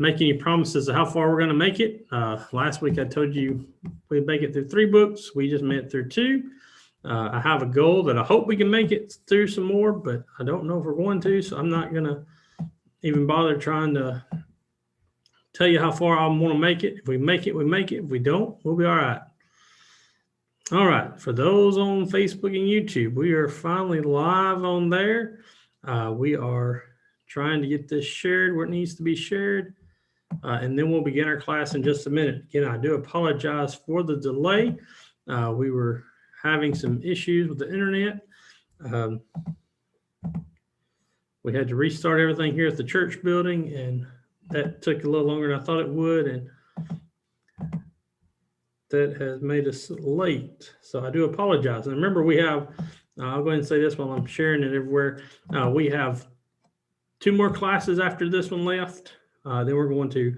make any promises of how far we're going to make it. Last week I told you we'd make it through 3 books. We just made it through 2. I have a goal that I hope we can make it through some more, but I don't know if we're going to, so I'm not going to even bother trying to tell you how far I want to make it. If we make it, we make it. If we don't, we'll be all right. All right. For those on Facebook and YouTube, we are finally live on there. We are trying to get this shared where it needs to be shared. And then we'll begin our class in just a minute. Again, I do apologize for the delay. We were having some issues with the internet. We had to restart everything here at the church building, and that took a little longer than I thought it would, and that has made us late. So I do apologize. And remember, we have, I'll go ahead and say this while I'm sharing it everywhere. We have 2 more classes after this one left. Then we're going to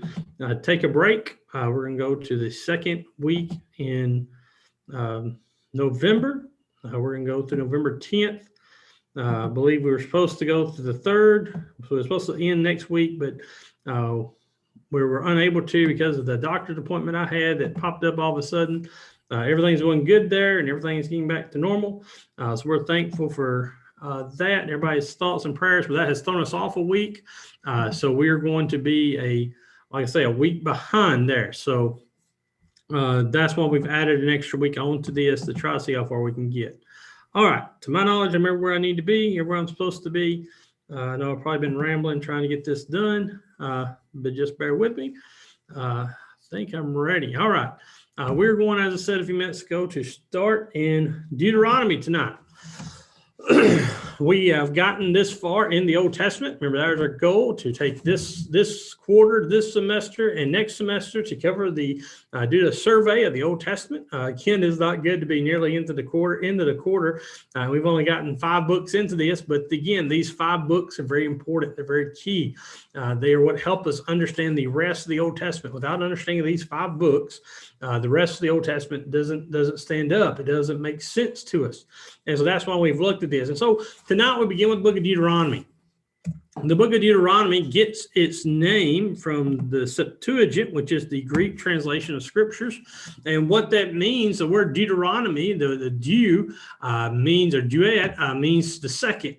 take a break. We're going to go to the 2nd week in November. We're going to go to November 10th. I believe we were supposed to go to the 3rd. So we're supposed to end next week, but we were unable to because of the doctor's appointment I had that popped up all of a sudden. Everything's going good there, and everything's getting back to normal. So we're thankful for that and everybody's thoughts and prayers, but that has thrown us off a week. So we're going to be like I say, a week behind there. So that's why we've added an extra week onto this to try to see how far we can get. All right. To my knowledge, I remember where I need to be, where I'm supposed to be. I know I've probably been rambling trying to get this done, but just bear with me. I think I'm ready. All right. We're going, as I said a few minutes ago, to start in Deuteronomy tonight. We have gotten this far in the Old Testament. Remember, that was our goal, to take this quarter, this semester, and next semester to cover do the survey of the Old Testament. Again, it's not good to be nearly into the quarter. We've only gotten 5 books into this, but again, these 5 books are very important. They're very key. They are what help us understand the rest of the Old Testament. Without understanding these 5 books, the rest of the Old Testament doesn't stand up. It doesn't make sense to us. And so that's why we've looked at this. And so tonight we begin with the book of Deuteronomy. The book of Deuteronomy gets its name from the Septuagint, which is the Greek translation of scriptures. And what that means, the word Deuteronomy, the dew means, or duet means the second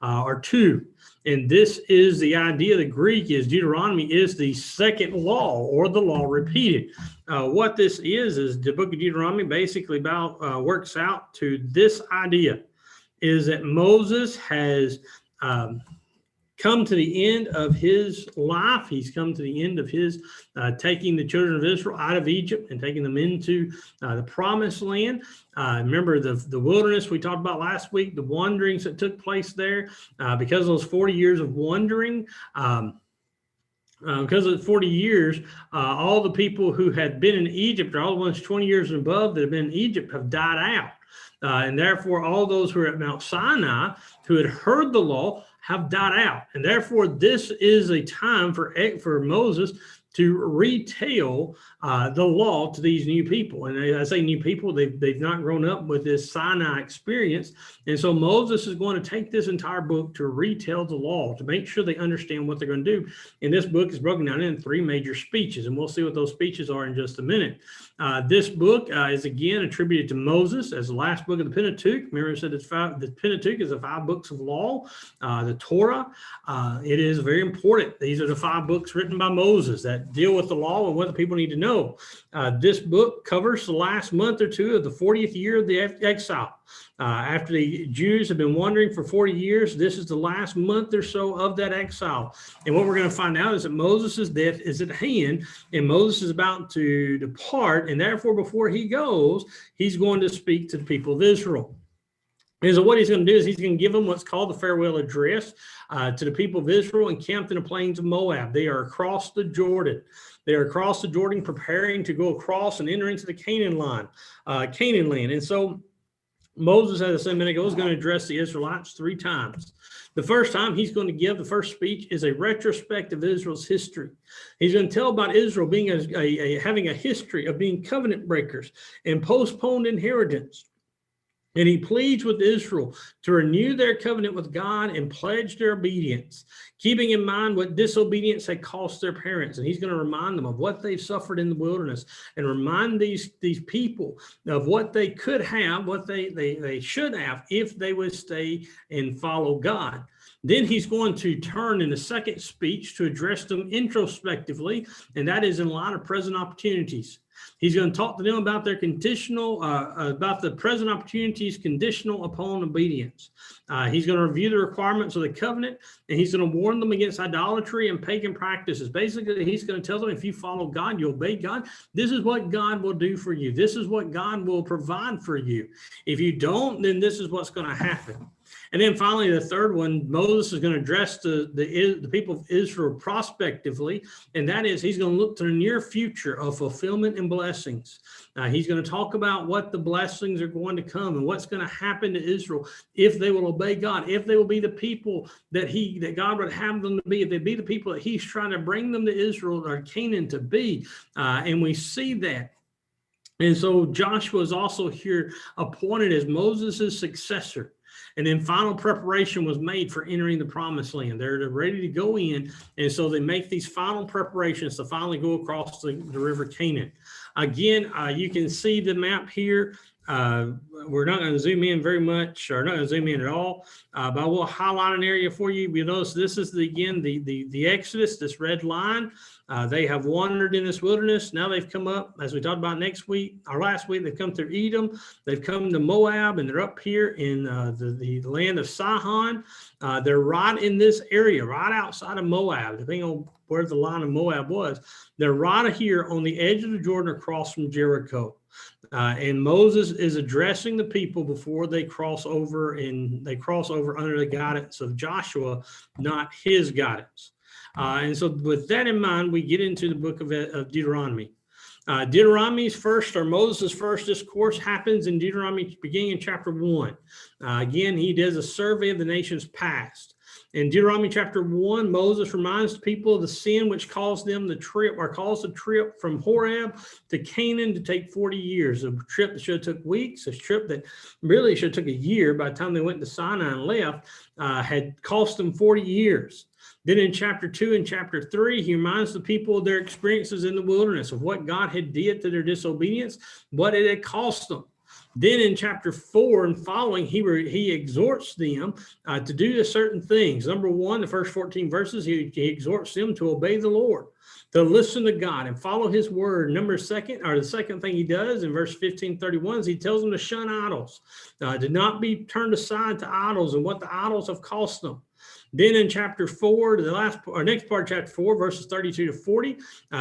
or 2. And this is the idea. The Greek is Deuteronomy is the second law, or the law repeated. What this is the book of Deuteronomy basically works out to this idea, is that Moses has come to the end of his life. He's come to the end of his taking the children of Israel out of Egypt and taking them into the promised land. Remember the wilderness we talked about last week, the wanderings that took place there, because of those 40 years of wandering. Because of 40 years, all the people who had been in Egypt, or all the ones 20 years and above that have been in Egypt, have died out. And therefore, all those who are at Mount Sinai, who had heard the law, have died out. And therefore, this is a time for Moses to retell the law to these new people. And I say new people, they've not grown up with this Sinai experience. And so Moses is going to take this entire book to retell the law, to make sure they understand what they're going to do. And this book is broken down in 3 major speeches, and we'll see what those speeches are in just a minute. This book is again attributed to Moses as the last book of the Pentateuch. Remember, I said the Pentateuch is the 5 books of law, the Torah. It is very important. These are the 5 books written by Moses that deal with the law and what the people need to know. This book covers the last month or 2 of the 40th year of the exile. After the Jews have been wandering for 40 years, this is the last month or so of that exile. And what we're going to find out is that Moses' death is at hand, and Moses is about to depart, and therefore before he goes, he's going to speak to the people of Israel. And so what he's going to do is he's going to give them what's called the farewell address to the people of Israel encamped in the plains of Moab. They are across the Jordan. They are across the Jordan, preparing to go across and enter into the Canaan land. And so Moses, as I said a minute ago, is going to address the Israelites 3 times. The first time he's going to give, the first speech is a retrospect of Israel's history. He's going to tell about Israel being having a history of being covenant breakers and postponed inheritance. And he pleads with Israel to renew their covenant with God and pledge their obedience, keeping in mind what disobedience had cost their parents. And he's going to remind them of what they've suffered in the wilderness and remind these people of what they could have, what they should have if they would stay and follow God. Then he's going to turn in the second speech to address them introspectively, and that is in light of present opportunities. He's going to talk to them about their about the present opportunities conditional upon obedience. He's going to review the requirements of the covenant, and he's going to warn them against idolatry and pagan practices. Basically, he's going to tell them, if you follow God, you obey God, this is what God will do for you. This is what God will provide for you. If you don't, then this is what's going to happen. And then finally, the third one, Moses is going to address the people of Israel prospectively, and that is he's going to look to the near future of fulfillment and blessings. He's going to talk about what the blessings are going to come and what's going to happen to Israel if they will obey God, if they will be the people that God would have them to be, if they be the people that he's trying to bring them to Israel or Canaan to be. And we see that. And so Joshua is also here appointed as Moses' successor. And then final preparation was made for entering the promised land. They're ready to go in. And so they make these final preparations to finally go across the river Canaan. Again, you can see the map here. We're not going to zoom in very much, or not going to zoom in at all, but I will highlight an area for you. You notice this is the Exodus, this red line. They have wandered in this wilderness. Now they've come up, as we talked about last week, they've come through Edom. They've come to Moab, and they're up here in the land of Sihon. They're right in this area, right outside of Moab, depending on where the line of Moab was. They're right here on the edge of the Jordan across from Jericho. And Moses is addressing the people before they cross over, and they cross over under the guidance of Joshua, not his guidance. And so with that in mind, we get into the book of Deuteronomy. Deuteronomy's first, or Moses' first discourse, happens in Deuteronomy beginning in chapter 1. Again, he does a survey of the nations past. In Deuteronomy chapter 1, Moses reminds the people of the sin which caused them the trip from Horeb to Canaan to take 40 years. A trip that should have took weeks, a trip that really should have took a year by the time they went to Sinai and left, had cost them 40 years. Then in chapter 2 and chapter 3, he reminds the people of their experiences in the wilderness, of what God had did to their disobedience, what it had cost them. Then in chapter 4 and following, he exhorts them to do certain things. Number one, the first 14 verses, he exhorts them to obey the Lord, to listen to God and follow his word. The second thing he does in verse 15:31 is he tells them to shun idols, to not be turned aside to idols and what the idols have cost them. Then in chapter 4, next part of chapter 4, verses 32 to 40,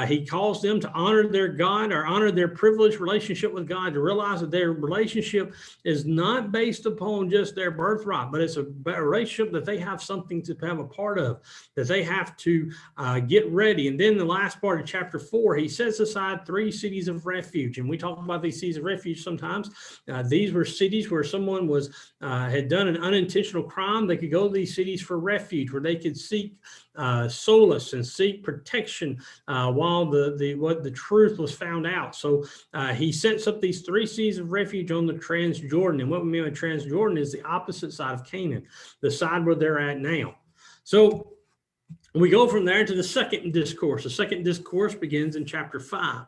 he calls them to honor their God, or honor their privileged relationship with God, to realize that their relationship is not based upon just their birthright, but it's a relationship that they have something to have a part of, that they have to get ready. And then the last part of chapter 4, he sets aside 3 cities of refuge. And we talk about these cities of refuge sometimes. These were cities where someone had done an unintentional crime. They could go to these cities for refuge, where they could seek solace and seek protection while the truth was found out. So he sets up these 3 cities of refuge on the Transjordan. And what we mean by Transjordan is the opposite side of Canaan, the side where they're at now. So we go from there to the second discourse. The second discourse begins in chapter 5.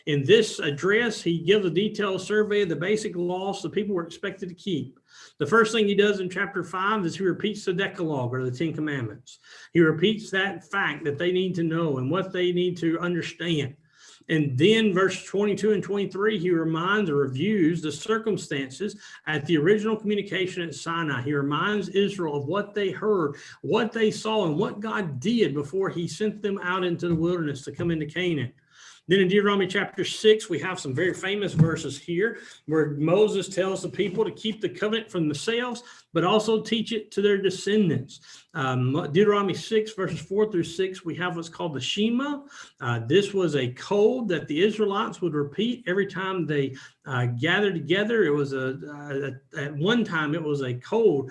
In this address, he gives a detailed survey of the basic laws the people were expected to keep. The first thing he does in chapter 5 is he repeats the Decalogue, or the 10 Commandments. He repeats that fact that they need to know and what they need to understand. And then verse 22 and 23, he reminds or reviews the circumstances at the original communication at Sinai. He reminds Israel of what they heard, what they saw, and what God did before he sent them out into the wilderness to come into Canaan. Then in Deuteronomy chapter 6, we have some very famous verses here where Moses tells the people to keep the covenant for themselves, but also teach it to their descendants. Deuteronomy 6, verses 4 through 6, we have what's called the Shema. This was a code that the Israelites would repeat every time they gathered together. It was at one time, it was a code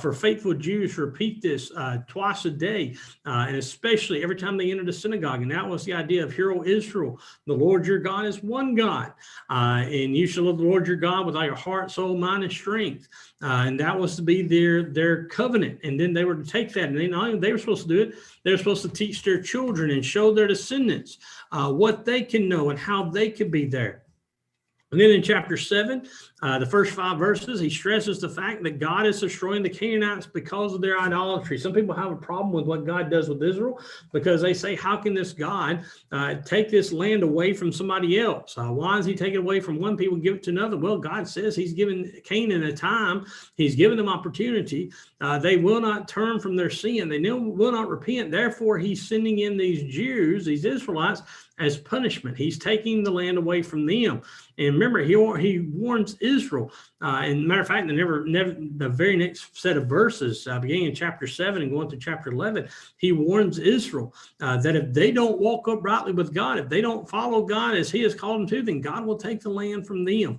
for faithful Jews to repeat this twice a day, and especially every time they entered the synagogue. And that was the idea of, Hear, O Israel, Israel, the Lord your God is one God, and you shall love the Lord your God with all your heart, soul, mind, and strength. And that was to be their covenant. And then they were to take that, and they were supposed to do it. They were supposed to teach their children and show their descendants what they can know and how they could be there. And then in chapter 7, the first 5 verses, he stresses the fact that God is destroying the Canaanites because of their idolatry. Some people have a problem with what God does with Israel because they say, how can this God take this land away from somebody else? Why does he take it away from one people and give it to another? Well, God says he's given Canaan a time. He's given them opportunity. They will not turn from their sin. They will not repent. Therefore, he's sending in these Jews, these Israelites, as punishment. He's taking the land away from them. And remember, he warns Israel. And matter of fact, the very next set of verses, beginning in chapter 7 and going to chapter 11, he warns Israel that if they don't walk uprightly with God, if they don't follow God as he has called them to, then God will take the land from them.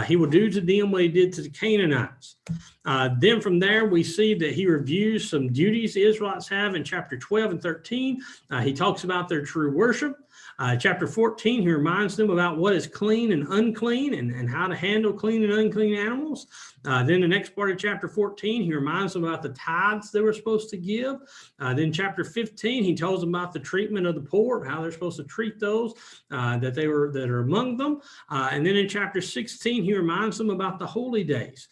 He will do to them what he did to the Canaanites. Then from there, we see that he reviews some duties the Israelites have in chapter 12 and 13. He talks about their true worship. Chapter 14, he reminds them about what is clean and unclean and how to handle clean and unclean animals. Then the next part of chapter 14, he reminds them about the tithes they were supposed to give. Then chapter 15, he tells them about the treatment of the poor, how they're supposed to treat those that are among them. And then in chapter 16, he reminds them about the holy days,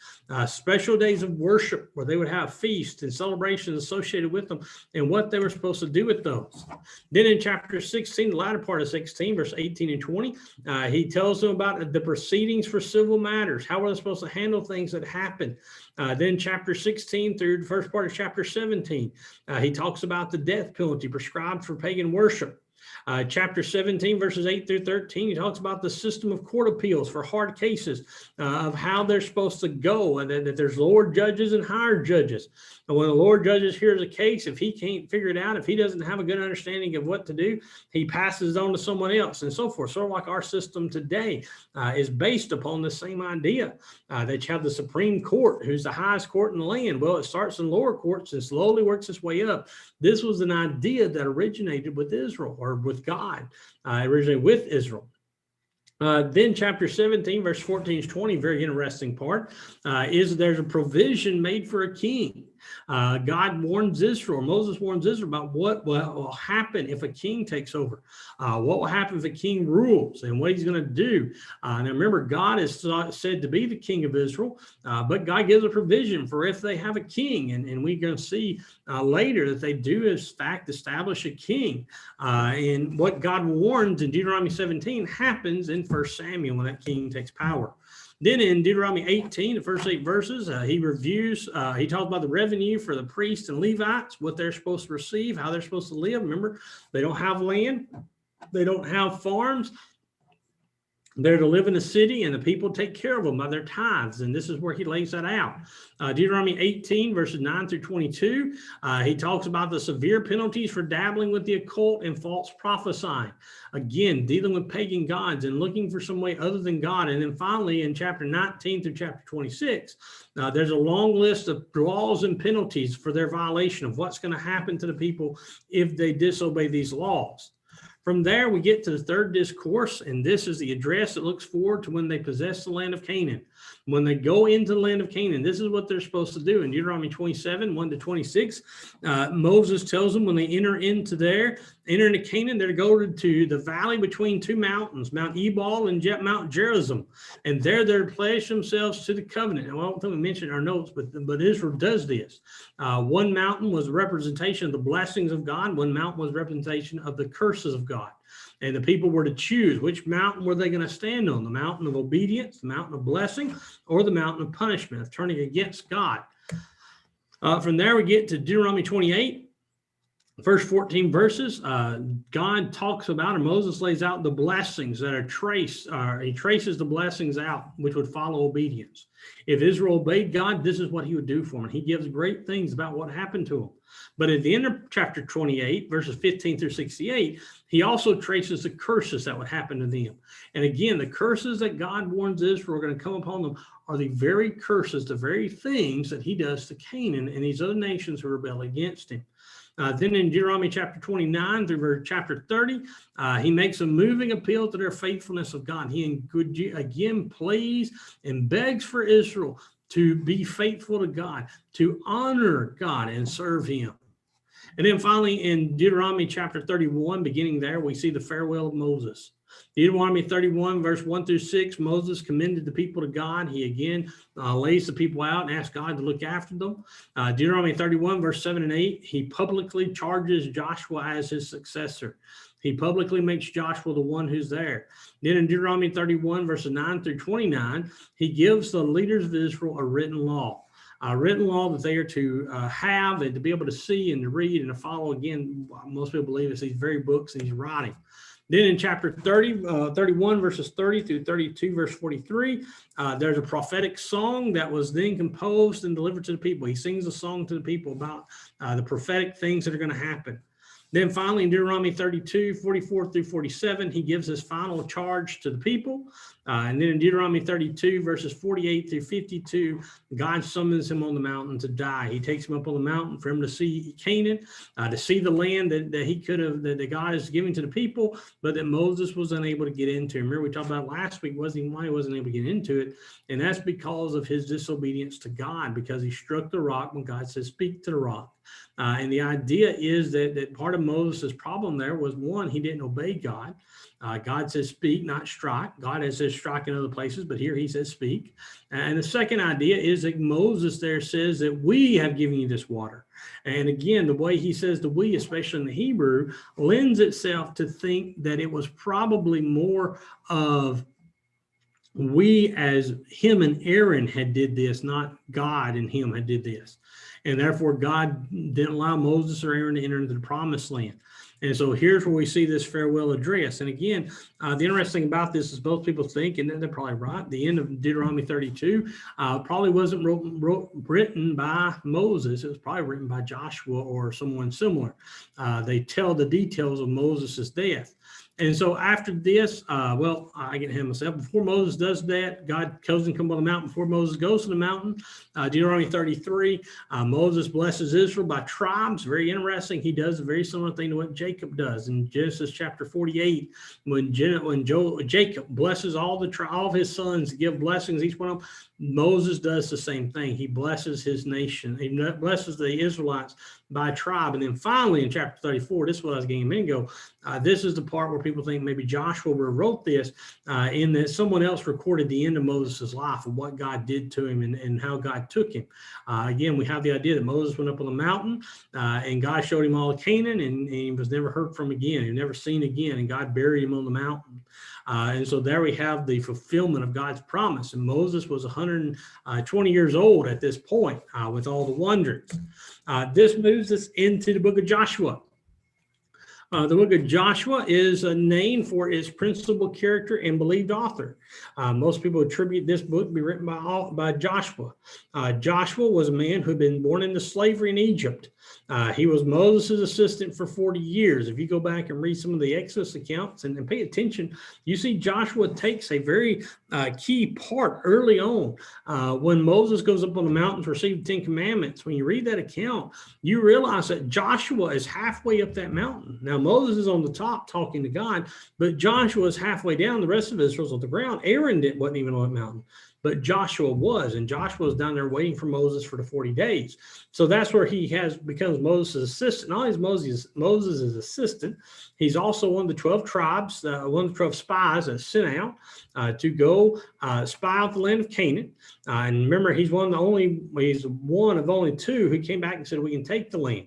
special days of worship where they would have feasts and celebrations associated with them and what they were supposed to do with those. Then in chapter 16, the latter part of 16, verse 18 and 20, he tells them about the proceedings for civil matters. How are they supposed to handle things that happen? Then chapter 16 through the first part of chapter 17, he talks about the death penalty prescribed for pagan worship. Chapter 17, verses 8 through 13, he talks about the system of court appeals for hard cases, of how they're supposed to go, and that there's lower judges and higher judges. And when the Lord judges hears a case, if he can't figure it out, if he doesn't have a good understanding of what to do, he passes it on to someone else and so forth. Sort of like our system today is based upon the same idea that you have the Supreme Court, who's the highest court in the land. Well, it starts in lower courts and slowly works its way up. This was an idea that originated with Israel, or with God, originated with Israel. Then chapter 17, verse 14 to 20, very interesting part, is there's a provision made for a king. God warns Israel, Moses warns Israel about what will happen if a king takes over, what will happen if a king rules and what he's going to do. Now remember, God is said to be the king of Israel, but God gives a provision for if they have a king. And we're going to see later that they do, in fact, establish a king. And what God warns in Deuteronomy 17 happens in 1 Samuel when that king takes power. Then in Deuteronomy 18, the first 8 verses, he talks about the revenue for the priests and Levites, what they're supposed to receive, how they're supposed to live. Remember, they don't have land. They don't have farms. They're to live in a city, and the people take care of them by their tithes. And this is where he lays that out. Deuteronomy 18, verses 9 through 22, he talks about the severe penalties for dabbling with the occult and false prophesying. Again, dealing with pagan gods and looking for some way other than God. And then finally, in chapter 19 through chapter 26, there's a long list of laws and penalties for their violation of what's going to happen to the people if they disobey these laws. From there, we get to the third discourse, and this is the address that looks forward to when they possess the land of Canaan. When they go into the land of Canaan, this is what they're supposed to do. In Deuteronomy 27, 1 to 26, Moses tells them when they enter into Canaan, they're to go to the valley between two mountains, Mount Ebal and Mount Gerizim. And there they're to pledge themselves to the covenant. And I don't think we mentioned in our notes, but Israel does this. One mountain was a representation of the blessings of God. One mountain was a representation of the curses of God. And the people were to choose which mountain were they going to stand on, the mountain of obedience, the mountain of blessing, or the mountain of punishment, of turning against God. From there, we get to Deuteronomy 28. The first 14 verses, God talks about, and Moses lays out the blessings that are traced. He traces the blessings out, which would follow obedience. If Israel obeyed God, this is what he would do for them. And he gives great things about what happened to them. But at the end of chapter 28, verses 15 through 68, he also traces the curses that would happen to them. And again, the curses that God warns Israel are going to come upon them are the very curses, the very things that he does to Canaan and these other nations who rebel against him. Then in Deuteronomy chapter 29 through chapter 30, he makes a moving appeal to their faithfulness of God. He again pleads and begs for Israel to be faithful to God, to honor God and serve him. And then finally in Deuteronomy chapter 31, beginning there, we see the farewell of Moses. Deuteronomy 31, verse 1 through 6, Moses commended the people to God. He again lays the people out and asks God to look after them. Deuteronomy 31, verse 7 and 8, he publicly charges Joshua as his successor. He publicly makes Joshua the one who's there. Then in Deuteronomy 31, verses 9 through 29, he gives the leaders of Israel a written law that they are to have and to be able to see and to read and to follow. Again, most people believe it's these very books that he's writing. Then in chapter 31, verses 30 through 32, verse 43, there's a prophetic song that was then composed and delivered to the people. He sings a song to the people about the prophetic things that are going to happen. Then finally, in Deuteronomy 32, 44 through 47, he gives his final charge to the people. And then in Deuteronomy 32, verses 48 through 52, God summons him on the mountain to die. He takes him up on the mountain for him to see Canaan, to see the land that he could have, that God is giving to the people, but that Moses was unable to get into. Remember, we talked about last week, why he wasn't able to get into it. And that's because of his disobedience to God, because he struck the rock when God said, speak to the rock. And the idea is that part of Moses' problem there was, one, he didn't obey God. God says speak, not strike. God has said strike in other places, but here he says speak. And the second idea is that Moses there says that we have given you this water. And again, the way he says the we, especially in the Hebrew, lends itself to think that it was probably more of we as him and Aaron had did this, not God and him had did this. And therefore, God didn't allow Moses or Aaron to enter into the promised land. And so here's where we see this farewell address. And again, the interesting about this is both people think, and they're probably right, the end of Deuteronomy 32 probably wasn't written by Moses. It was probably written by Joshua or someone similar. They tell the details of Moses' death. And so after this, I get ahead of myself. Before Moses does that, God tells him to come on the mountain. Before Moses goes to the mountain, Deuteronomy 33, Moses blesses Israel by tribes. Very interesting. He does a very similar thing to what Jacob does in Genesis chapter 48. When Jacob blesses all of his sons, give blessings, each one of them, Moses does the same thing. He blesses his nation. He blesses the Israelites by tribe. And then finally in chapter 34, this is what I was getting a minute ago. This is the part where people think maybe Joshua wrote this in that someone else recorded the end of Moses' life and what God did to him and how God took him. Again, we have the idea that Moses went up on the mountain and God showed him all of Canaan and he was never heard from again. He was never seen again, and God buried him on the mountain. And so there we have the fulfillment of God's promise. And Moses was 120 years old at this point with all the wanderings. This moves us into the book of Joshua. The book of Joshua is a name for its principal character and believed author. Most people attribute this book to be written by Joshua. Joshua was a man who had been born into slavery in Egypt. He was Moses' assistant for 40 years. If you go back and read some of the Exodus accounts and pay attention, you see Joshua takes a very key part early on. When Moses goes up on the mountain to receive the 10 Commandments, when you read that account, you realize that Joshua is halfway up that mountain. Now, Moses is on the top talking to God, but Joshua is halfway down. The rest of Israel's on the ground. Aaron wasn't even on that mountain, but Joshua was, and Joshua was down there waiting for Moses for the 40 days. So that's where he becomes Moses' assistant. Not only is Moses' assistant, he's also one of the 12 tribes, one of the 12 spies that sent out to go spy out the land of Canaan. And remember, he's one of only two who came back and said, we can take the land.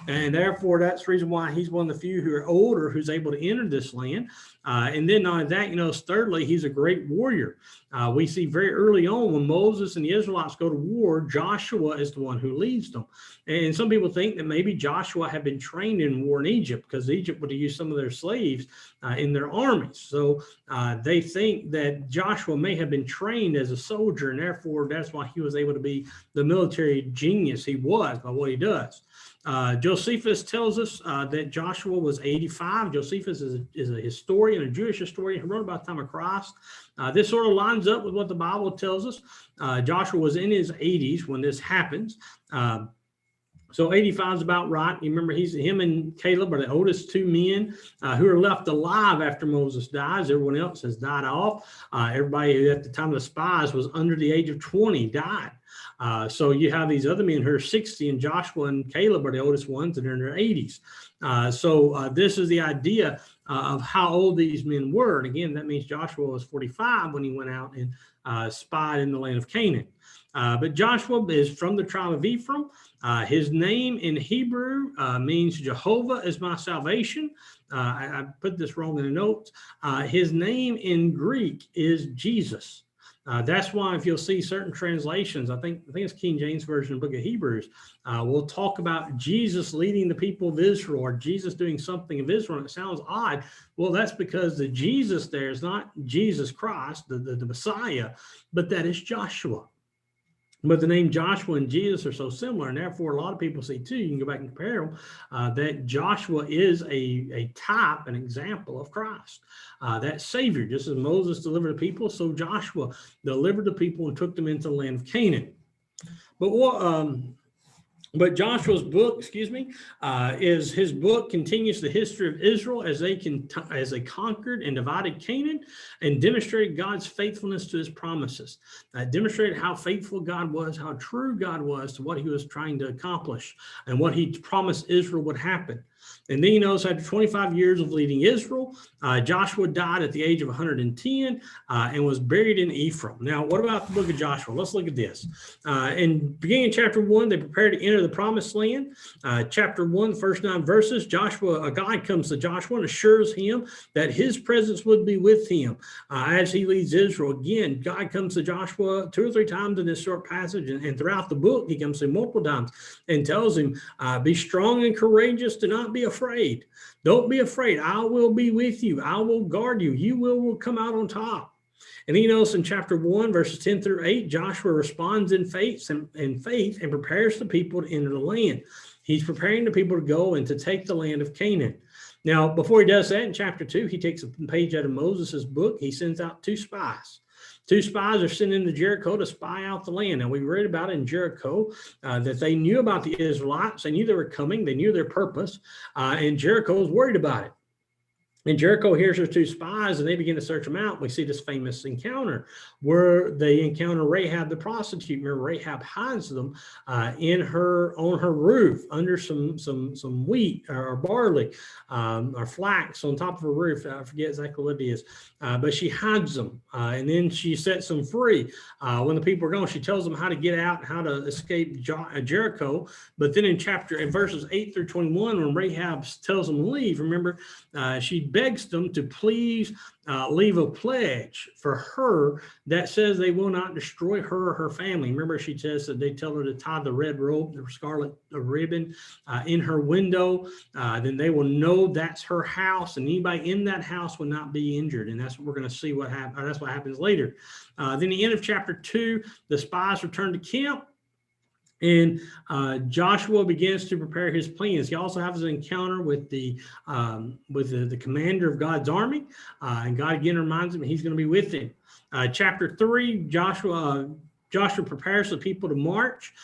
And therefore, that's the reason why he's one of the few who are older who's able to enter this land. And then not only that, thirdly, he's a great warrior. We see very early on when Moses and the Israelites go to war, Joshua is the one who leads them. And some people think that maybe Joshua had been trained in war in Egypt because Egypt would have used some of their slaves in their armies. So they think that Joshua may have been trained as a soldier, and therefore that's why he was able to be the military genius he was by what he does. Josephus tells us that Joshua was 85. Josephus is a historian, a Jewish historian who wrote about the time of Christ. This sort of lines up with what the Bible tells us. Joshua was in his 80s when this happens. So 85 is about right. You remember him and Caleb are the oldest two men who are left alive after Moses dies. Everyone else has died off. Everybody who at the time of the spies was under the age of 20 died. So you have these other men who are 60, and Joshua and Caleb are the oldest ones, and they're in their 80s. So this is the idea of how old these men were. And again, that means Joshua was 45 when he went out and spied in the land of Canaan. But Joshua is from the tribe of Ephraim. His name in Hebrew means Jehovah is my salvation. I put this wrong in the notes. His name in Greek is Jesus. That's why if you'll see certain translations, I think it's King James Version of the book of Hebrews, we'll talk about Jesus leading the people of Israel or Jesus doing something of Israel. And it sounds odd. Well, that's because the Jesus there is not Jesus Christ, the Messiah, but that is Joshua. But the name Joshua and Jesus are so similar, and therefore a lot of people see too, you can go back and compare them, that Joshua is a type, an example of Christ, that Savior. Just as Moses delivered the people, so Joshua delivered the people and took them into the land of Canaan. But Joshua's book, is his book continues the history of Israel as they conquered and divided Canaan and demonstrated God's faithfulness to his promises. Demonstrated how faithful God was, how true God was to what he was trying to accomplish and what he promised Israel would happen. And then, after 25 years of leading Israel, Joshua died at the age of 110 and was buried in Ephraim. Now, what about the book of Joshua? Let's look at this. In beginning of chapter 1, they prepare to enter the promised land. Chapter 1, the first 9 verses, a God comes to Joshua and assures him that his presence would be with him as he leads Israel. Again, God comes to Joshua 2 or 3 times in this short passage, and throughout the book, he comes to him multiple times and tells him, be strong and courageous, do not be afraid. Don't be afraid. I will be with you. I will guard you. You will come out on top. And he knows in chapter 1, verses 10 through 8, Joshua responds in faith and prepares the people to enter the land. He's preparing the people to go and to take the land of Canaan. Now, before he does that, in chapter 2, he takes a page out of Moses' book. He sends out 2 spies. 2 spies are sent into Jericho to spy out the land. Now, we read about in Jericho that they knew about the Israelites. They knew they were coming. They knew their purpose. And Jericho was worried about it. And Jericho hears their 2 spies, and they begin to search them out. We see this famous encounter where they encounter Rahab the prostitute. Remember, Rahab hides them on her roof under some wheat or barley or flax on top of her roof. I forget exactly what it is, but she hides them, and then she sets them free. When the people are gone, she tells them how to get out and how to escape Jericho. But then in verses 8 through 21, when Rahab tells them to leave, remember, she begs them to please leave a pledge for her that says they will not destroy her or her family. Remember, she says that they tell her to tie the red rope, the scarlet ribbon in her window. Then they will know that's her house, and anybody in that house will not be injured. And that's what we're going to see what happens. That's what happens later. Then the end of chapter 2, the spies return to camp. And Joshua begins to prepare his plans. He also has an encounter with the commander of God's army, and God again reminds him he's going to be with him. Chapter 3, Joshua prepares the people to march.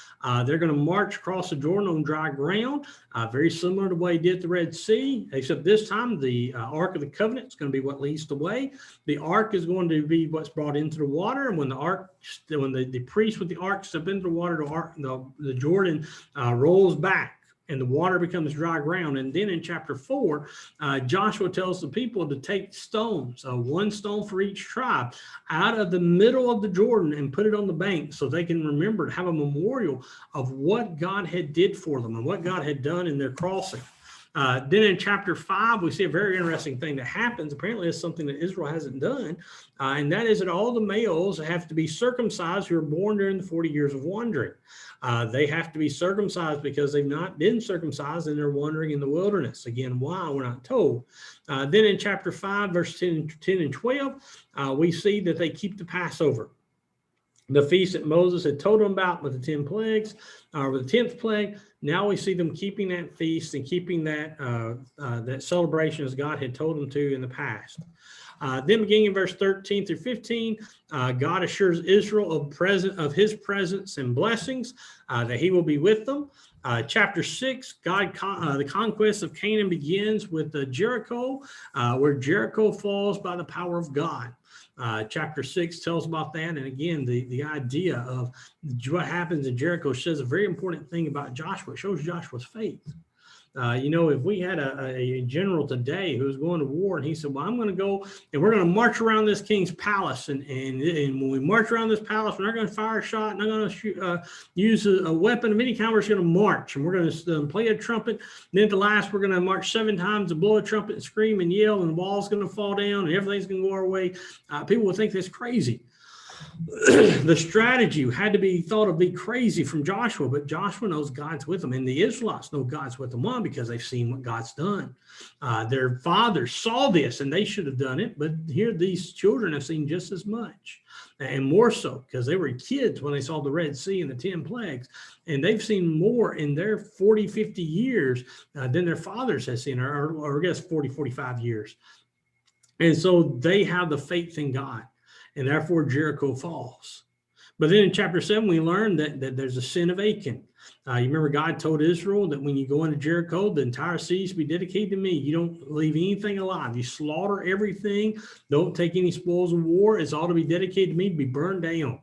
They're going to march across the Jordan on dry ground, very similar to the way he did the Red Sea, except this time the Ark of the Covenant is going to be what leads the way. The Ark is going to be what's brought into the water, and when the priest with the Ark step into the water, the Jordan rolls back, and the water becomes dry ground. And then in chapter 4, Joshua tells the people to take stones, 1 stone for each tribe, out of the middle of the Jordan and put it on the bank so they can remember to have a memorial of what God had did for them and what God had done in their crossing. Then in chapter 5, we see a very interesting thing that happens. Apparently, it's something that Israel hasn't done, and that is that all the males have to be circumcised who are born during the 40 years of wandering. They have to be circumcised because they've not been circumcised and they're wandering in the wilderness. Again, why? We're not told. Then in chapter 5, verse 10 and 12, we see that they keep the Passover. the feast that Moses had told them about with the 10 plagues, or with the 10th plague. Now we see them keeping that feast and keeping that that celebration as God had told them to in the past. Then beginning in verse 13 through 15, God assures Israel of his presence and blessings, that he will be with them. Chapter 6, the conquest of Canaan begins with Jericho, where Jericho falls by the power of God. Chapter 6 tells about that. And again, the idea of what happens in Jericho says a very important thing about Joshua. It shows Joshua's faith. If we had a general today who was going to war and he said, well, I'm going to go and we're going to march around this king's palace. And when we march around this palace, we're not going to fire a shot, not going to use a weapon of any kind. We're just going to march and we're going to play a trumpet. And then at the last, we're going to march 7 times and blow a trumpet and scream and yell, and the wall's going to fall down and everything's going to go our way. People will think that's crazy. The strategy had to be thought of be crazy from Joshua, but Joshua knows God's with them, and the Israelites know God's with them. One, because they've seen what God's done. Their fathers saw this, and they should have done it, but here these children have seen just as much, and more so, because they were kids when they saw the Red Sea and the 10 plagues, and they've seen more in their 40, 50 years than their fathers have seen, or I guess 40, 45 years. And so they have the faith in God. And therefore Jericho falls. But then in chapter 7, we learn that there's a sin of Achan. You remember God told Israel that when you go into Jericho, the entire city should be dedicated to me. You don't leave anything alive. You slaughter everything. Don't take any spoils of war. It's all to be dedicated to me, to be burned down.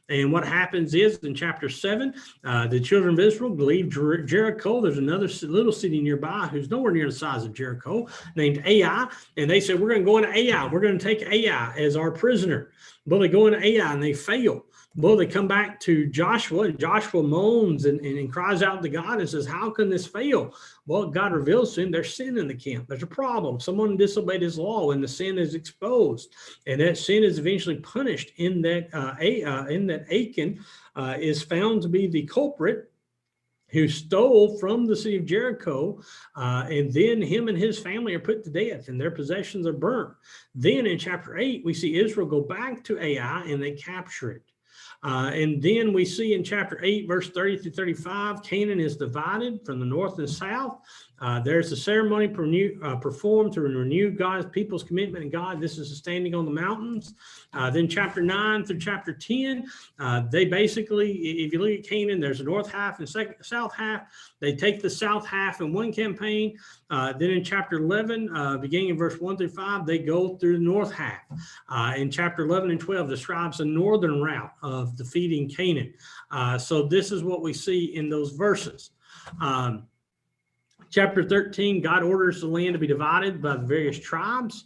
And what happens is in chapter 7, the children of Israel leave Jericho. There's another little city nearby who's nowhere near the size of Jericho, named Ai. And they said, we're going to go into Ai. We're going to take Ai as our prisoner. Well, they go into Ai and they fail. Well, they come back to Joshua, and Joshua moans and cries out to God and says, how can this fail? Well, God reveals to him there's sin in the camp. There's a problem. Someone disobeyed his law, and the sin is exposed. And that sin is eventually punished in that Achan is found to be the culprit who stole from the city of Jericho, and then him and his family are put to death, and their possessions are burnt. Then in chapter 8, we see Israel go back to Ai, and they capture it. And then we see in chapter 8, verse 30 through 35, Canaan is divided from the north and south. There's a ceremony performed to renew God's people's commitment in God. This is standing on the mountains. Then chapter 9 through chapter 10, they basically, if you look at Canaan, there's a north half and south half. They take the south half in one campaign. Then in chapter 11, beginning in verse 1 through 5, they go through the north half. In chapter 11 and 12 describes the northern route of defeating Canaan. So this is what we see in those verses. Chapter 13, God orders the land to be divided by the various tribes.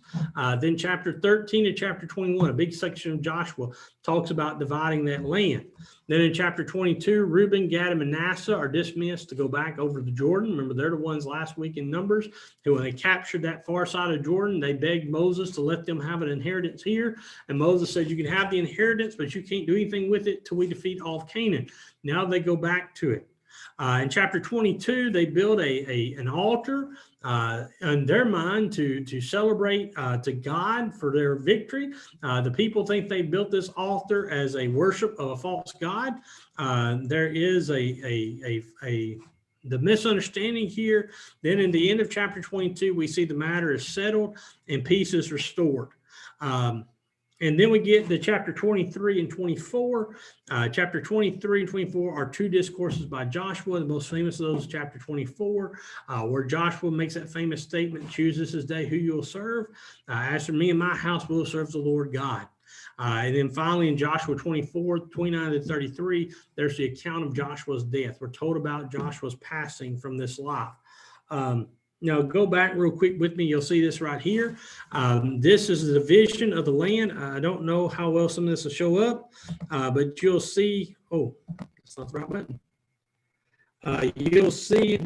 Then chapter 13 to chapter 21, a big section of Joshua talks about dividing that land. Then in chapter 22, Reuben, Gad, and Manasseh are dismissed to go back over the Jordan. Remember, they're the ones last week in Numbers who, when they captured that far side of Jordan, they begged Moses to let them have an inheritance here. And Moses said, you can have the inheritance, but you can't do anything with it till we defeat all of Canaan. Now they go back to it. In chapter 22, they build an altar in their mind to celebrate to God for their victory. The people think they built this altar as a worship of a false god. There is the misunderstanding here. Then in the end of chapter 22, we see the matter is settled and peace is restored. And then we get to chapter 23 and 24. Chapter 23 and 24 are two discourses by Joshua. The most famous of those is chapter 24, where Joshua makes that famous statement, choose this day who you will serve. As for me and my house, we will serve the Lord God. And then finally in Joshua 24, 29 to 33, there's the account of Joshua's death. We're told about Joshua's passing from this life. Now, go back real quick with me. You'll see this right here. This is the division of the land. I don't know how well some of this will show up, but you'll see. Oh, that's not the right button. You'll see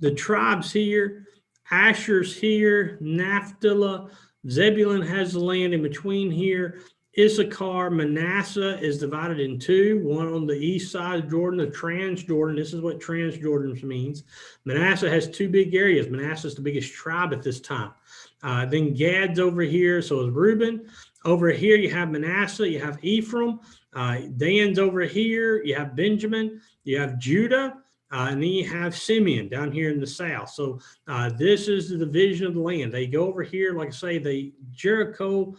the tribes here. Asher's here. Naphtali. Zebulun has the land in between here. Issachar, Manasseh is divided in two, one on the east side of Jordan, the Transjordan. This is what Transjordan means. Manasseh has two big areas. Manasseh is the biggest tribe at this time. Then Gad's over here, so is Reuben. Over here, you have Manasseh, you have Ephraim, Dan's over here, you have Benjamin, you have Judah, and then you have Simeon down here in the south. So this is the division of the land. They go over here, like I say, Jericho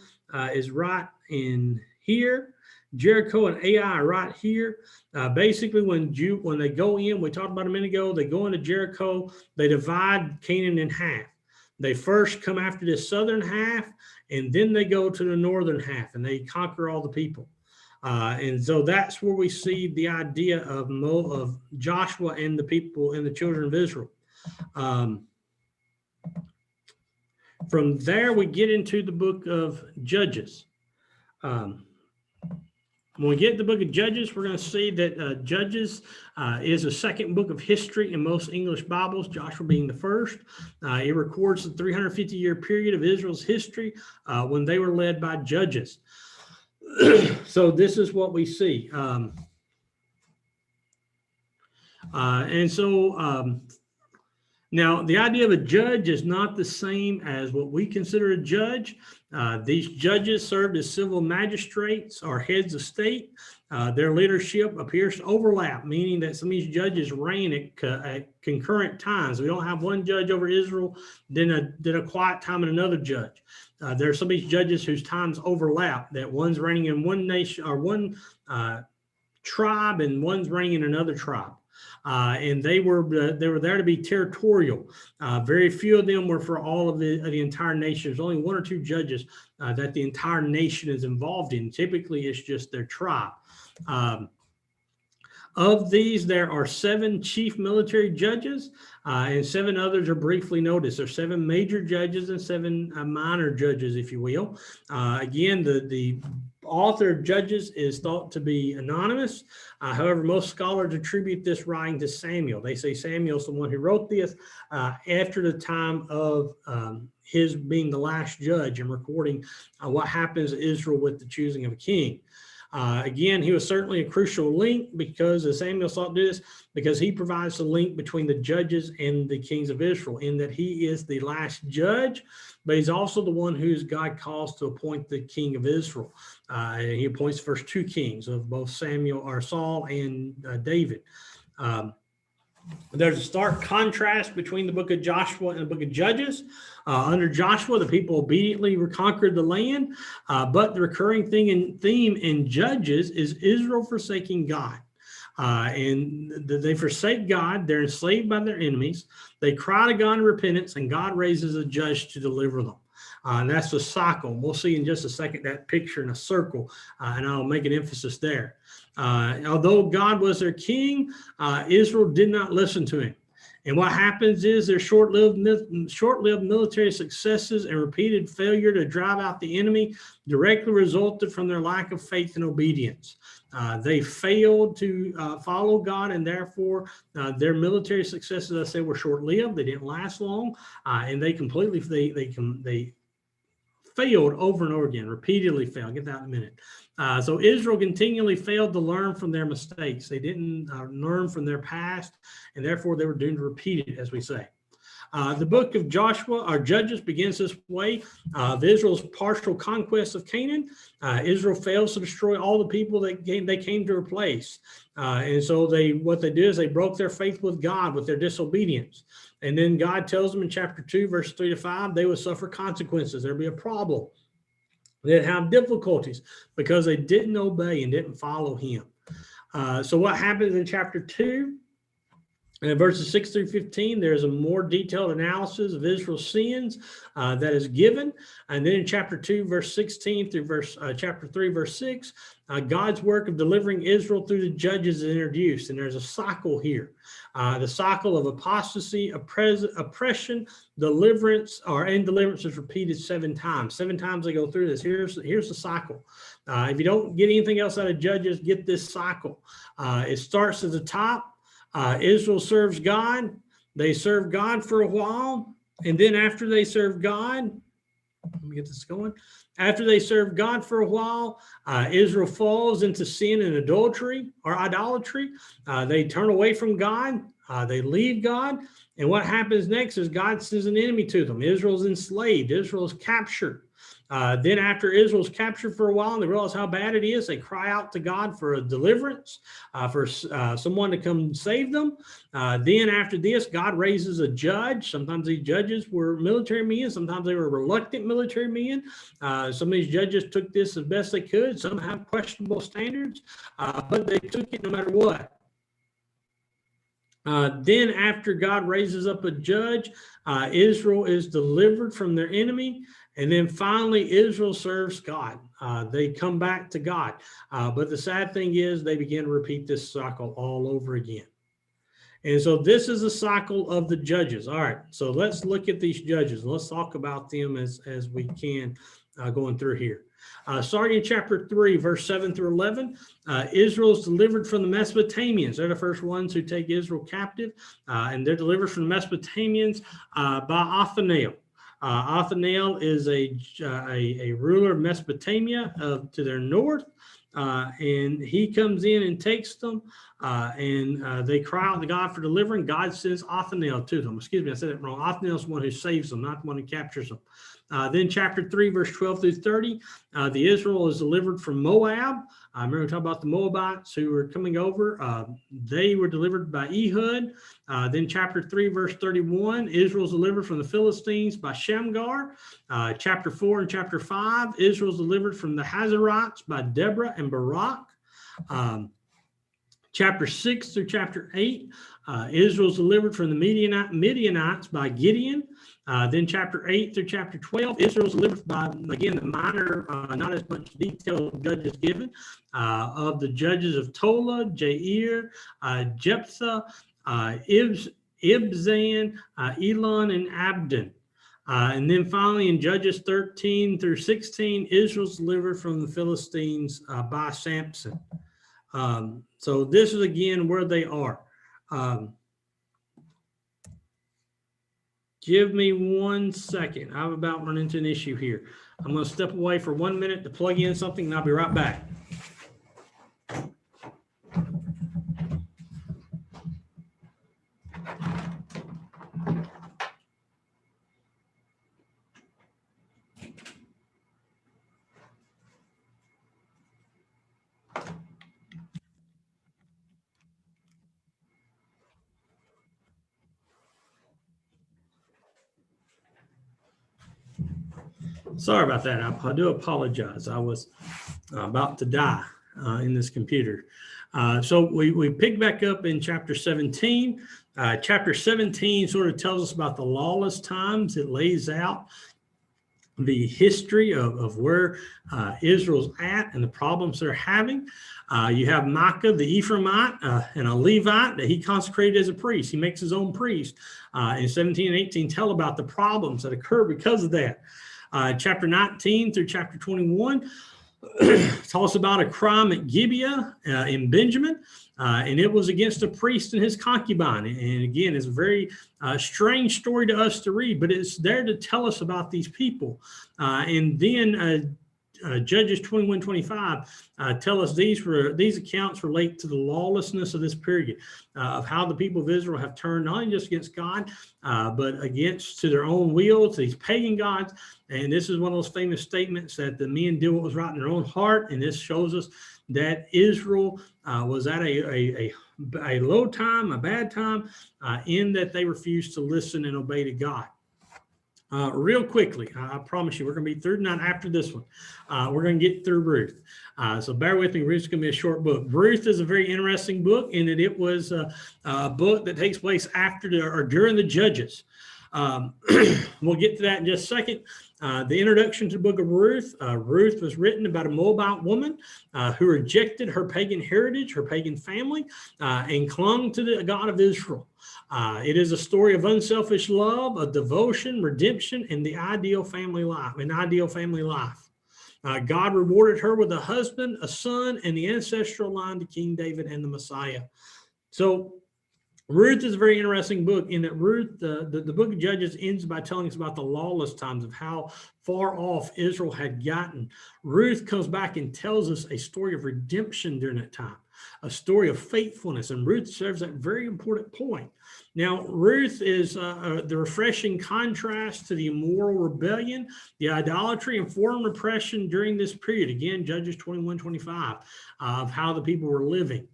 is right in here. Jericho and Ai are right here. Basically, when they go in, we talked about a minute ago, they go into Jericho, they divide Canaan in half. They first come after this southern half, and then they go to the northern half, and they conquer all the people. And so that's where we see the idea of Joshua and the people and the children of Israel. From there, we get into the book of Judges. When we get to the book of Judges, we're going to see that Judges is the second book of history in most English Bibles, Joshua being the first. It records the 350-year period of Israel's history when they were led by judges. So this is what we see. Now, the idea of a judge is not the same as what we consider a judge. These judges served as civil magistrates or heads of state. Their leadership appears to overlap, meaning that some of these judges reign at concurrent times. We don't have one judge over Israel, then a quiet time in another judge. There are some of these judges whose times overlap, that one's reigning in one nation or one tribe and one's reigning in another tribe. And they were there to be territorial. Very few of them were for all of the entire nation. There's only one or two judges that the entire nation is involved in. Typically, it's just their tribe. Of these, there are 7 chief military judges, and 7 others are briefly noticed. There's 7 major judges and 7 minor judges, if you will. Again, the author of Judges is thought to be anonymous. However, most scholars attribute this writing to Samuel. They say Samuel's the one who wrote this after the time of his being the last judge and recording what happens to Israel with the choosing of a king. Again, he was certainly a crucial link because, as Samuel sought to do this, because he provides the link between the judges and the kings of Israel, in that he is the last judge, but he's also the one who God calls to appoint the king of Israel. He appoints the first 2 kings of both Saul and David. There's a stark contrast between the book of Joshua and the book of Judges. Under Joshua, the people obediently reconquered the land, but the recurring theme in Judges is Israel forsaking God. And they forsake God. They're enslaved by their enemies. They cry to God in repentance, and God raises a judge to deliver them. And that's the cycle. We'll see in just a second that picture in a circle, and I'll make an emphasis there. Although God was their king, Israel did not listen to him. And what happens is their short-lived military successes and repeated failure to drive out the enemy directly resulted from their lack of faith and obedience. They failed to follow God, and therefore their military successes, as I said, were short-lived. They didn't last long, and they failed over and over again, repeatedly failed. I'll get that in a minute. So Israel continually failed to learn from their mistakes. They didn't learn from their past, and therefore they were doomed to repeat it, as we say. The book of Joshua, or Judges, begins this way. Of Israel's partial conquest of Canaan. Israel fails to destroy all the people that they came to replace. And so what they do is they broke their faith with God with their disobedience. And then God tells them in chapter 2, verse 3-5, they will suffer consequences. There'll be a problem. They'd have difficulties because they didn't obey and didn't follow him. So what happens in chapter 2? In verses 6-15, there's a more detailed analysis of Israel's sins that is given. And then in chapter 2, verse 16 through chapter 3, verse 6, God's work of delivering Israel through the judges is introduced. And there's a cycle here. The cycle of apostasy, oppression, deliverance, and deliverance is repeated 7 times. 7 times they go through this. Here's the cycle. If you don't get anything else out of Judges, get this cycle. It starts at the top. Israel serves God. They serve God for a while. And then after they serve God, let me get this going. After they serve God for a while, Israel falls into sin and adultery or idolatry. They turn away from God. They leave God, and what happens next is God sends an enemy to them. Israel's enslaved. Israel's captured. Then after Israel's captured for a while and they realize how bad it is, they cry out to God for a deliverance, for someone to come save them. Then after this, God raises a judge. Sometimes these judges were military men. Sometimes they were reluctant military men. Some of these judges took this as best they could. Some have questionable standards, but they took it no matter what. Then after God raises up a judge, Israel is delivered from their enemy. And then finally, Israel serves God. They come back to God. But the sad thing is they begin to repeat this cycle all over again. And so this is a cycle of the judges. All right, so let's look at these judges. Let's talk about them as we can going through here. Starting in chapter 3, verse 7 through 11, Israel is delivered from the Mesopotamians. They're the first ones who take Israel captive, and they're delivered from the Mesopotamians by Othniel. Othniel is a ruler of Mesopotamia to their north, and he comes in and takes them, and they cry out to God for delivering. God sends Othniel to them. Excuse me, I said it wrong. Othniel is the one who saves them, not the one who captures them. Then chapter 3, verse 12 through 30, the Israel is delivered from Moab. I remember talking about the Moabites who were coming over. They were delivered by Ehud. Then chapter 3, verse 31, Israel's delivered from the Philistines by Shamgar. Chapter 4 and chapter 5, Israel's delivered from the Hazarites by Deborah and Barak. Chapter 6 through chapter 8, Israel's delivered from the Midianites by Gideon. Then chapter 8 through chapter 12, Israel's delivered by, again, the minor, not as much detail judges given, of the judges of Tola, Jair, Jephthah, Ibzan, Elon, and Abdon. And then finally in Judges 13 through 16, Israel's delivered from the Philistines by Samson. So this is again where they are. Give me 1 second. I've about run into an issue here. I'm going to step away for 1 minute to plug in something, and I'll be right back. Sorry about that. I do apologize. I was about to die in this computer. So we pick back up in chapter 17. Chapter 17 sort of tells us about the lawless times. It lays out the history of where Israel's at and the problems they're having. You have Micah, the Ephraimite, and a Levite that he consecrated as a priest. He makes his own priest. In 17 and 18 tell about the problems that occur because of that. Chapter 19 through chapter 21 tell us about a crime at Gibeah in Benjamin, and it was against a priest and his concubine. And again, it's a very strange story to us to read, but it's there to tell us about these people. And then Judges 21-25 tell us these accounts relate to the lawlessness of this period, of how the people of Israel have turned not only just against God, but against to their own will, to these pagan gods. And this is one of those famous statements that the men did what was right in their own heart. And this shows us that Israel was at a low time, a bad time, in that they refused to listen and obey to God. Real quickly, I promise you, we're going to be through tonight after this one. We're going to get through Ruth. So bear with me. Ruth's going to be a short book. Ruth is a very interesting book in that it was a book that takes place after or during the Judges. We'll get to that in just a second. The introduction to the book of Ruth. Ruth was written about a Moabite woman who rejected her pagan heritage, her pagan family, and clung to the God of Israel. It is a story of unselfish love, of devotion, redemption, and the ideal family life. God rewarded her with a husband, a son, and the ancestral line to King David and the Messiah. So Ruth is a very interesting book in that Ruth, the book of Judges ends by telling us about the lawless times of how far off Israel had gotten. Ruth comes back and tells us a story of redemption during that time. a story of faithfulness, and Ruth serves that very important point. Now, Ruth is the refreshing contrast to the immoral rebellion, the idolatry, and foreign repression during this period. Again, Judges 21-25, of how the people were living.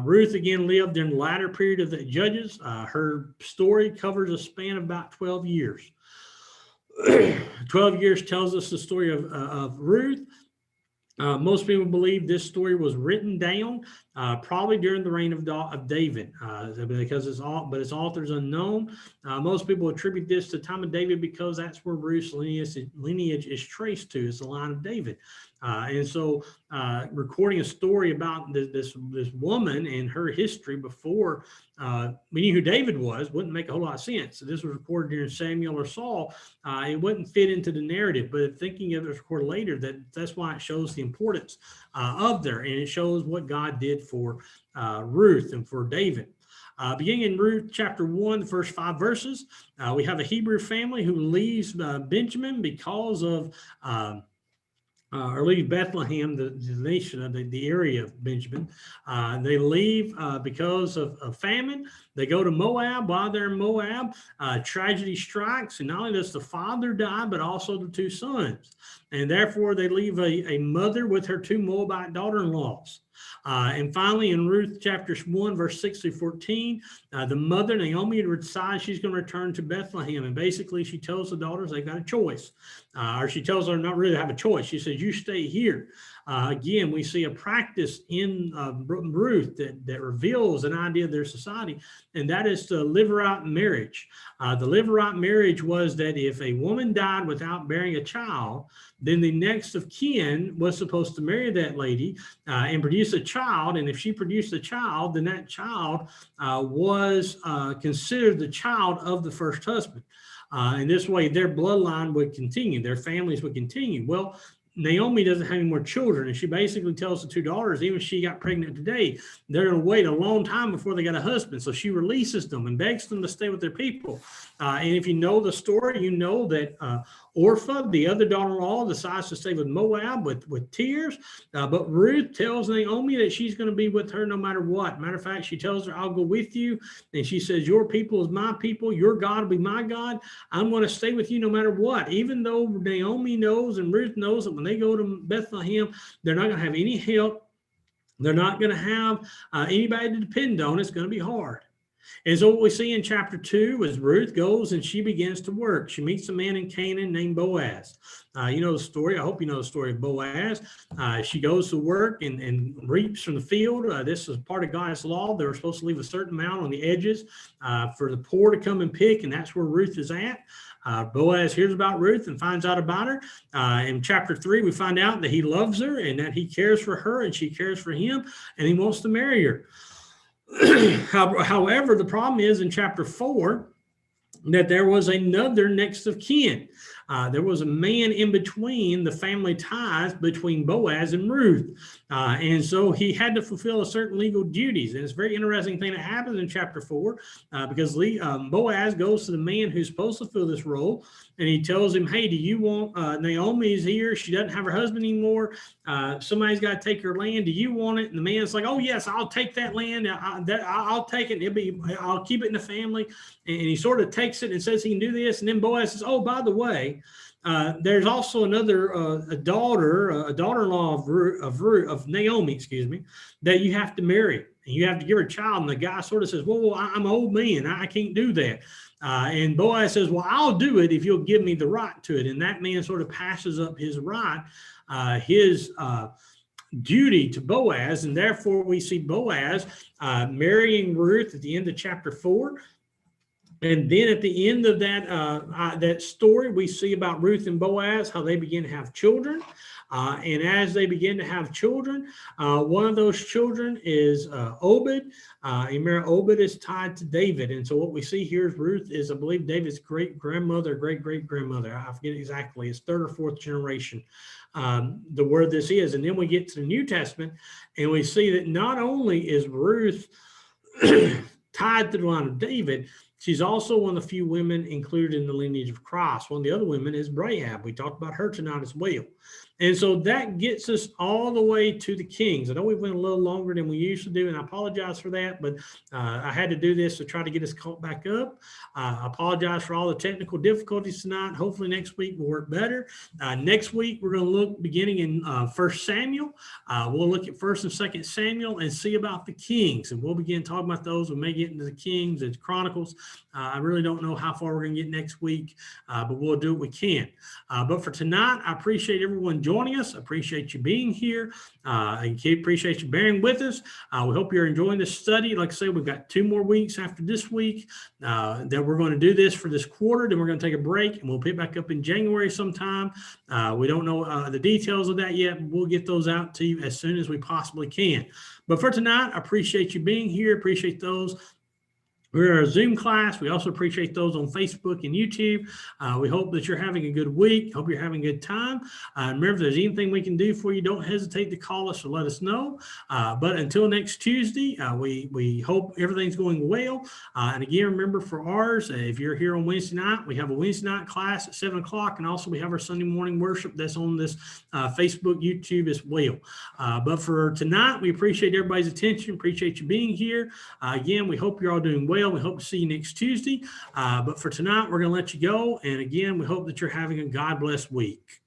Ruth, again, lived in the latter period of the Judges. Her story covers a span of about 12 years. 12 years tells us the story of Ruth. Most people believe this story was written down probably during the reign of David, because its author is unknown. Most people attribute this to the time of David because that's where Ruth's lineage is traced to. It's the line of David. And so recording a story about this woman and her history before we knew who David was wouldn't make a whole lot of sense. So this was recorded during Samuel or Saul. It wouldn't fit into the narrative, but thinking of it was recorded later, that's why it shows the importance of there, and it shows what God did for Ruth and for David. Beginning in Ruth chapter 1, the first 5 verses, we have a Hebrew family who leaves Benjamin because of or leave Bethlehem, the nation of the area of Benjamin. They leave because of famine. They go to Moab. While they're in Moab, tragedy strikes, and not only does the father die, but also the 2 sons. And therefore, they leave a mother with her 2 Moabite daughter-in-laws. And finally, in Ruth chapter 1, verse 6 through 14, the mother, Naomi, decides she's going to return to Bethlehem. And basically, she tells the daughters they've got a choice. Or she tells them not really to have a choice. She says, you stay here. Again, we see a practice in Ruth that reveals an idea of their society, and that is the Levirate marriage. The Levirate marriage was that if a woman died without bearing a child, then the next of kin was supposed to marry that lady and produce a child. And if she produced a child, then that child was considered the child of the first husband. And this way, their bloodline would continue, their families would continue. Well, Naomi doesn't have any more children, and she basically tells the 2 daughters, even if she got pregnant today, they're going to wait a long time before they got a husband. So she releases them and begs them to stay with their people. And if you know the story, you know that Orpha, the other daughter-in-law, decides to stay with Moab with tears. But Ruth tells Naomi that she's going to be with her no matter what. Matter of fact, she tells her, I'll go with you. And she says, your people is my people. Your God will be my God. I'm going to stay with you no matter what. Even though Naomi knows and Ruth knows that when they go to Bethlehem, they're not going to have any help. They're not going to have anybody to depend on. It's going to be hard. And so what we see in chapter 2 is Ruth goes and she begins to work. She meets a man in Canaan named Boaz. You know the story. I hope you know the story of Boaz. She goes to work and reaps from the field. This is part of God's law. They were supposed to leave a certain amount on the edges for the poor to come and pick, and that's where Ruth is at. Boaz hears about Ruth and finds out about her. In chapter 3, we find out that he loves her and that he cares for her and she cares for him, and he wants to marry her. However, the problem is in chapter 4 that there was another next of kin. There was a man in between the family ties between Boaz and Ruth. And so he had to fulfill a certain legal duties. And it's a very interesting thing that happens in chapter 4 because Boaz goes to the man who's supposed to fill this role. And he tells him, hey, do you want, Naomi's here. She doesn't have her husband anymore. Somebody's got to take her land. Do you want it? And the man's like, oh, yes, I'll take that land. I'll take it. I'll keep it in the family. And he sort of takes it and says he can do this. And then Boaz says, oh, by the way, there's also another a daughter-in-law of Naomi, that you have to marry, and you have to give her a child. And the guy sort of says, well, I'm an old man. I can't do that. And Boaz says, well, I'll do it if you'll give me the right to it. And that man sort of passes up his right, his duty to Boaz. And therefore we see Boaz marrying Ruth at the end of chapter 4. And then at the end of that story, we see about Ruth and Boaz, how they begin to have children. And as they begin to have children, one of those children is Obed. Remember, Obed is tied to David. And so what we see here is Ruth is, I believe, David's great-grandmother, great-great-grandmother. I forget exactly. It's 3rd or 4th generation, the word this is. And then we get to the New Testament, and we see that not only is Ruth tied to the line of David, she's also one of the few women included in the lineage of Christ. One of the other women is Rahab. We talked about her tonight as well. And so that gets us all the way to the Kings. I know we went a little longer than we usually do, and I apologize for that, but I had to do this to try to get us caught back up. I apologize for all the technical difficulties tonight. Hopefully next week will work better. Next week, we're going to look beginning in 1 Samuel. We'll look at 1 and 2 Samuel and see about the Kings, and we'll begin talking about those. We may get into the Kings and Chronicles. I really don't know how far we're going to get next week, but we'll do what we can. But for tonight, I appreciate everyone joining us. I appreciate you being here. I appreciate you bearing with us. We hope you're enjoying this study. Like I said, we've got 2 more weeks after this week that we're going to do this for this quarter. Then we're going to take a break, and we'll pick back up in January sometime. We don't know the details of that yet, but we'll get those out to you as soon as we possibly can. But for tonight, I appreciate you being here. Appreciate those. We're a Zoom class. We also appreciate those on Facebook and YouTube. We hope that you're having a good week. Hope you're having a good time. Remember, if there's anything we can do for you, don't hesitate to call us or let us know. But until next Tuesday, we hope everything's going well. And again, remember for ours, if you're here on Wednesday night, we have a Wednesday night class at 7 o'clock. And also we have our Sunday morning worship that's on this Facebook, YouTube as well. But for tonight, we appreciate everybody's attention. Appreciate you being here. Again, we hope you're all doing well. We hope to see you next Tuesday. But for tonight, we're going to let you go. And again, we hope that you're having a God bless week.